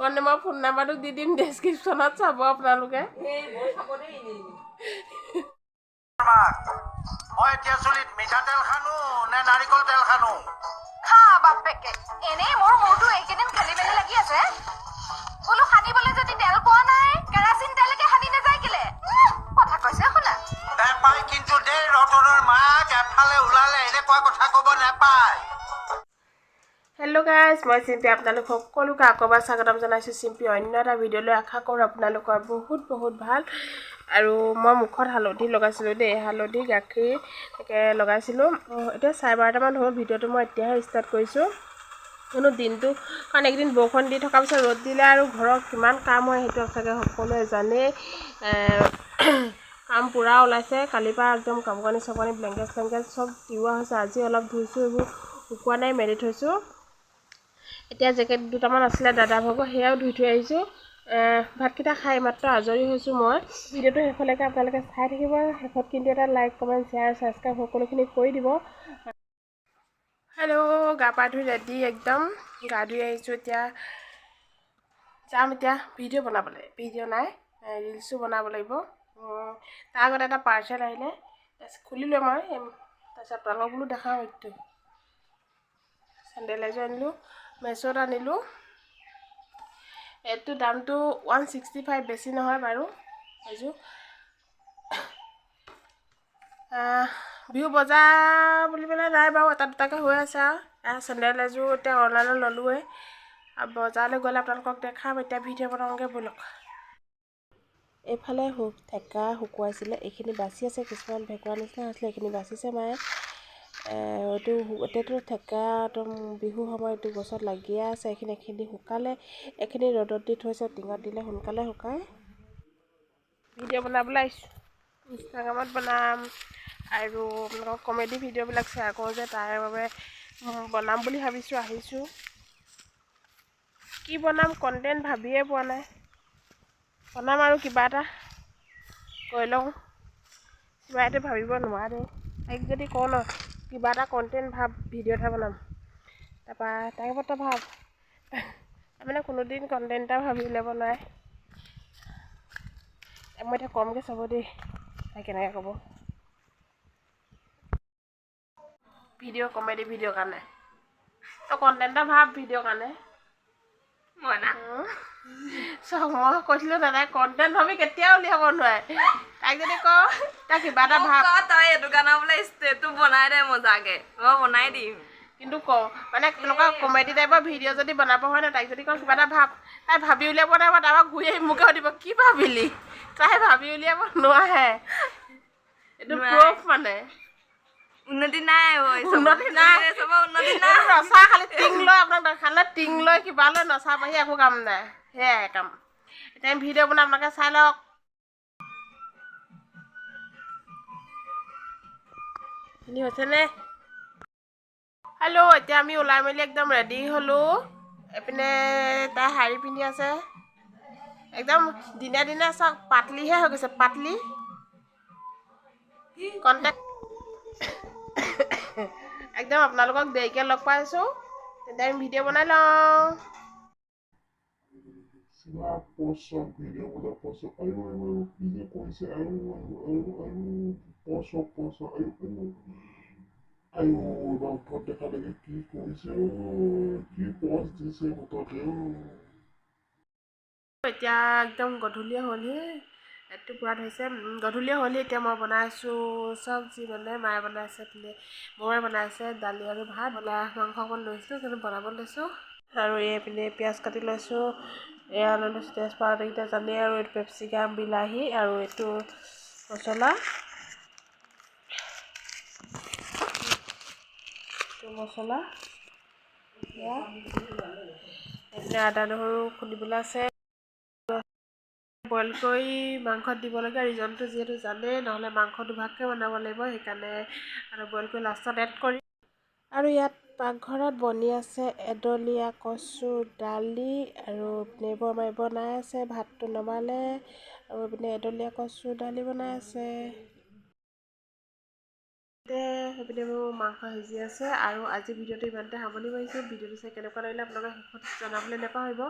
মই ফোন নাম্বাৰটো দি দিম ডেছক্ৰিপশ্যনত চাব আপোনালোকে মই এতিয়া চুলিত মিঠাতেল খানো নে নাৰিকল তেল খানো খা বাপেকে এনেই মোৰ মূৰটো এইকেইদিন খেলি মেলি লাগি আছে বোলো সানিবলৈ যদি তেল পোৱা নাই কেৰাচিন তেলকে সানি নাযায় কেলে কথা কৈছে শুনা নেপায় কিন্তু দেই ৰতনৰ মাক এফালে ওলালে এনেকুৱা কথা ক'ব নেপায় হেল্ল' গাইজ মই চিম্পি আপোনালোক সকলোকে আকৌবাৰ স্বাগতম জনাইছোঁ চিম্পি অন্য এটা ভিডিঅ'লৈ আশা কৰোঁ আপোনালোকৰ বহুত ভাল আৰু মই মুখত হালধি লগাইছিলোঁ দেই হালধি গাখীৰ তাকে লগাইছিলোঁ এতিয়া 12:30মান হ'ল ভিডিঅ'টো মই এতিয়াহে ষ্টাৰ্ট কৰিছোঁ কোনো দিনটো কাৰণ এইকেইদিন বৰষুণ দি থকাৰ পিছত ৰ'দ দিলে আৰু ঘৰত কিমান কাম হয় সেইটো চাগে সকলোৱে জানেই কাম পূৰা ওলাইছে কালিৰ পৰা একদম কাপোৰ কানি ব্লেংকেট চব তিওৱা হৈছে আজি অলপ ধুইছোঁ এইবোৰ শুকোৱা নাই মেলি থৈছোঁ এতিয়া জেকেট দুটামান আছিলে দাদা ভাগৰ সেয়াও ধুই থৈ আহিছোঁ ভাতকেইটা খাই মাত্ৰ আজৰি হৈছোঁ মই ভিডিঅ'টো শেষলৈকে আপোনালোকে চাই থাকিব শেষত কিন্তু এটা লাইক কমেণ্ট শ্বেয়াৰ ছাবস্ক্ৰাইব সকলোখিনি কৰি দিব হেল্ল' গা পা ধুই ৰেডি একদম গা ধুই আহিছোঁ এতিয়া যাম এতিয়া ভিডিঅ' বনাবলৈ ভিডিঅ' নাই ৰিলছো বনাব লাগিব তাৰ আগতে এটা পাৰ্চেল আহিলে তাৰপিছত খুলিলোঁ মই তাৰপিছত আপোনালোকক বোলো দেখাওঁ এইটো চেণ্ডেল এযোৰ আনিলোঁ মেছত আনিলোঁ এইটো দামটো 165 বেছি নহয় বাৰু এযোৰ বিহু বজাৰ বুলিবলৈ নাই বাৰু এটা দুটাকৈ হৈ আছে আৰু চেণ্ডেল এযোৰ এতিয়া অনলাইনত ল'লোৱে আৰু বজাৰলৈ গ'লে আপোনালোকক দেখাম এতিয়া ভিডিঅ' বনাওঁগৈ ব'লক এইফালে থেকা শুকুৱাইছিলে এইখিনি বাচি আছে কিছুমান ভেকুৱা নিচিনা আছিলে এইখিনি বাচিছে মায়ে এইটো এতিয়াতো থেকা একদম বিহু সময়টো গছত লাগিয়ে আছে এইখিনি শুকালে এইখিনি ৰ'দত দি থৈছে টিঙত দিলে সোনকালে শুকায় ভিডিঅ' বনাবলৈ আহিছোঁ ইনষ্টাগ্ৰামত বনাম আৰু আপোনালোকক কমেডি ভিডিঅ'বিলাক শ্বেয়াৰ কৰোঁ যে তাৰ বাবে বনাম বুলি ভাবিছোঁ আহিছোঁ কি বনাম কণ্টেণ্ট ভাবিয়ে পোৱা নাই বনাম আৰু কিবা এটা কৈ লওঁ কিবা এটা ভাবিব নোৱাৰে তাইক যদি কওঁ ন কিবা এটা কণ্টেণ্ট ভাব ভিডিঅ' এটা বনাম তাৰপৰা তাইক বত ভাব মানে কোনোদিন কণ্টেণ্ট এটা ভাবি উলিয়াব নোৱাৰে মই এতিয়া কমকৈ চাব দেই তাই কেনেকৈ ক'ব ভিডিঅ' কমেডি ভিডিঅ'ৰ কাৰণে তই কণ্টেণ্ট এটা ভাব ভিডিঅ'ৰ কাৰণে মই না চব মই কৈছিলোঁ দাদাই কণ্টেণ্ট ভাবি কেতিয়াও উলিয়াব নোৱাৰে তাইক যদি কওঁ তাই কিবা এটা ভাব তই এইটো গানৰ বোলে ষ্টেপটো বনাই দে মজাকে মই বনাই দিম কিন্তু কওঁ মানে তেনেকুৱা কমেডি টাইপৰ ভিডিঅ' যদি বনাব হয় ন তাইক যদি কওঁ কিবা এটা ভাব তাই ভাবি উলিয়াব নাই তাৰপৰা ঘূৰি আহি মোকে সুধিব কি ভাবিলি তাই ভাবি উলিয়াব নোৱাৰে এইটো প্ৰুফ মানে উন্নতি নাই উন্নতি নাই নচা খালি টিং লৈ আপোনাক দেখালে টিং লৈ কিবা লৈ নচা বাহি একো কাম নাই সেয়াই কাম এতিয়া ভিডিঅ' বনাই আপোনালোকে চাই লওক শুনি হৈছেনে হেল্ল' এতিয়া আমি ওলাই মেলি একদম ৰেডি হ'লোঁ এইপিনে তাই শাৰী পিন্ধি আছে একদম দিনে দিনে চাওক পাতলিহে হৈ গৈছে পাতলি কণ্টেক্ট একদম আপোনালোকক দেৰিকৈ লগ পাইছোঁ তেন্তে আমি ভিডিঅ' বনাই লওঁ এতিয়া একদম গধূলিয়ে হ'লহি ৰাতিটো পূৰা ধৰিছে গধূলিয়ে হ'লহি এতিয়া মই বনাই আছোঁ চব্জি মানে মায়ে বনাইছে মই বনাই আছে দালি আৰু ভাত বনাই মাংস অকণ লৈছোঁ কিন্তু বনাব লৈছোঁ আৰু এইপিনে পিঁয়াজ কাটি লৈছোঁ এয়া লৈ লৈছোঁ তেজপাত এইকেইটা জানেই আৰু এইটো পেপচিকাম বিলাহী আৰু এইটো মছলা এয়া এইপিনে আদা নহৰু খুন্দিবলৈ আছে বইল কৰি মাংসত দিবলগীয়া ৰিজনটো যিহেতু জানেই নহ'লে মাংস দুভাগকৈ বনাব লাগিব সেইকাৰণে আৰু বইল কৰি লাষ্টত এড কৰি আৰু ইয়াত পাকঘৰত বনি আছে এডলীয়া কচু দালি আৰু এইপিনে বৰমাই বনাই আছে ভাতটো নমালে আৰু এইপিনে এডলীয়া কচু দালি বনাই আছে সেইপিনে মোৰ মাংস সিজি আছে আৰু আজি ভিডিঅ'টো ইমানতে সামৰণি মাৰিছোঁ ভিডিঅ'টো চাই কেনেকুৱা লাগিলে আপোনালোকে শেষত জনাবলৈ নাপাহৰিব